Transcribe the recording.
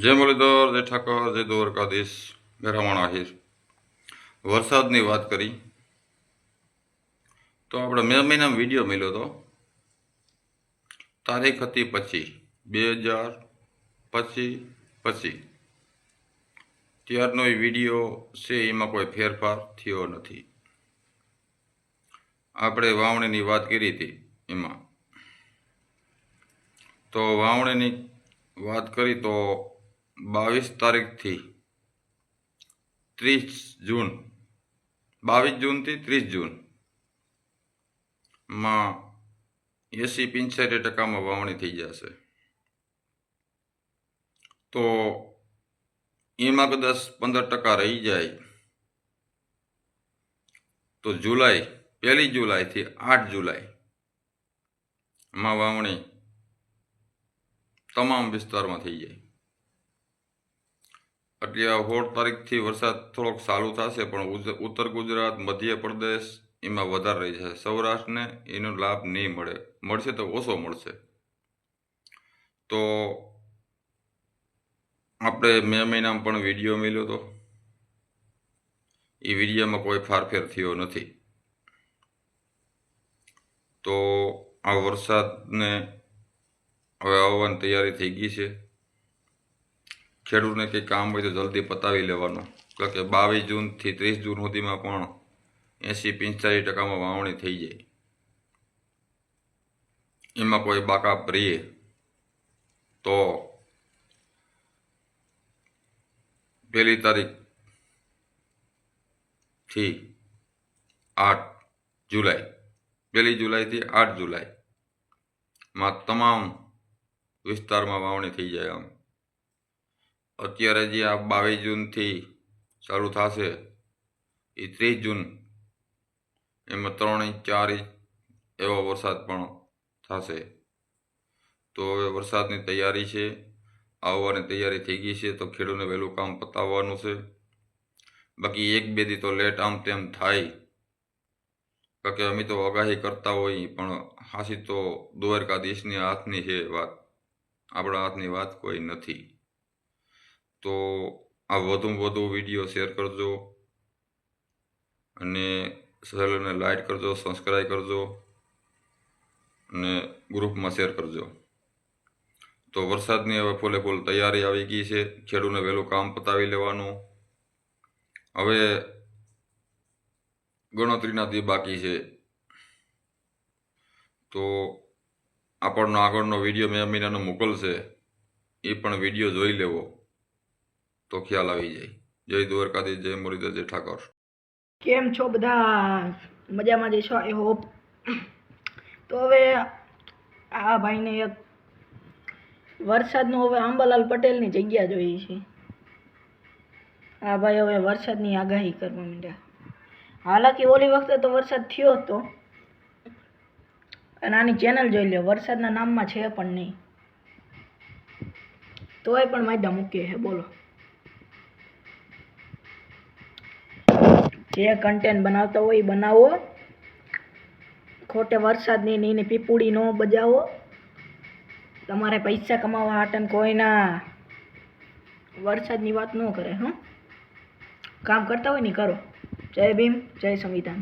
જય મુરલીધર, જય ઠાકર, જય દ્વારકાધીશ, મેરામણ આહિર. વરસાદની વાત કરી તો આપણે મે મહિનામાં વિડીયો મળ્યો હતો. તારીખ હતી 25/2025. ત્યારનો એ વિડીયો છે, એમાં કોઈ ફેરફાર થયો નથી. આપણે વાવણીની વાત કરી હતી એમાં. તો વાવણીની વાત કરી તો 22 તારીખથી 30 જૂન, 22 જૂનથી 30 જૂનમાં 80-85% વાવણી થઈ જશે. તો એમાં કદાચ 15% રહી જાય તો જુલાઈ 1 જુલાઈથી 8 જુલાઈમાં વાવણી તમામ વિસ્તારમાં થઈ જાય. એટલે 16 તારીખથી વરસાદ થોડોક ચાલુ થશે, પણ ઉત્તર ગુજરાત, મધ્યપ્રદેશ એમાં વધારે રહી જશે. સૌરાષ્ટ્રને એનો લાભ નહીં મળે, મળશે તો ઓછો મળશે. તો આપણે મે મહિનામાં પણ વિડીયો મળ્યો હતો. એ વિડીયોમાં કોઈ ફારફેર થયો નથી. તો આ વરસાદને હવે આવવાની તૈયારી થઈ ગઈ છે. ખેડૂતને કંઈ કામ હોય તો જલ્દી પતાવી લેવાનું, કારણ કે 22 જૂનથી 30 જૂન સુધીમાં પણ 80-85% વાવણી થઈ જાય. એમાં કોઈ બાકા ભરીએ તો 1 તારીખથી 8 જુલાઈ, 1 જુલાઈથી 8 જુલાઈમાં તમામ વિસ્તારમાં વાવણી થઈ જાય. આમ અત્યારે જે આ 22 જૂનથી ચાલુ થશે એ 30 જૂન, એમાં 3 ઇંચ 4 ઇંચ એવો વરસાદ પણ થશે. તો હવે વરસાદની તૈયારી છે, આવવાની તૈયારી થઈ ગઈ છે. તો ખેડૂતને વહેલું કામ પતાવવાનું છે. બાકી 1-2 દી તો લેટ આમ તેમ થાય, કારણ કે અમે તો આગાહી કરતા હોઈએ, પણ હાસી તો દ્વારકાધીશની હાથની છે વાત, આપણા હાથની વાત કોઈ નથી. તો આ વધુમાં વધુ વિડીયો શેર કરજો અને ચેનલને લાઈક કરજો, સબસ્ક્રાઈબ કરજો અને ગ્રુપમાં શેર કરજો. તો વરસાદની હવે ફૂલે ફૂલ તૈયારી આવી ગઈ છે. ખેડૂતને વહેલું કામ પતાવી લેવાનું. હવે ગણતરીના દી બાકી છે. તો આપણનો આગળનો વિડીયો મે મહિનાનો મોકલશે, એ પણ વિડીયો જોઈ લેવો તો ખ્યાલ આવી જાય. જય દ્વારકાધીશ, જય મુરલીધર, જય ઠાકર. કેમ છો બધા? મજામાં જ છો, આઈ હોપ. તો હવે આ ભાઈને એક વરસાદનું હવે અંબાલાલ પટેલની જગ્યા જોઈએ છે. આ ભાઈ હવે વરસાદની આગાહી કરવા માંડ્યા. હાલાકી ઓલી વખતે તો વરસાદ થયો હતો, અને આની ચેનલ જોઈ લો, વરસાદના નામમાં છે પણ નહીં, તોય પણ માયદા મૂકીએ છે. બોલો, જે કન્ટેન્ટ બનાવતા હોય એ બનાવો, ખોટે વરસાદની ની પીપુડી નો બજાવો. તમારે પૈસા કમાવા હાટન કોઈના વરસાદની વાત ન કરે. કામ કરતા હોય ને કરો. જય ભીમ, જય સંવિધાન.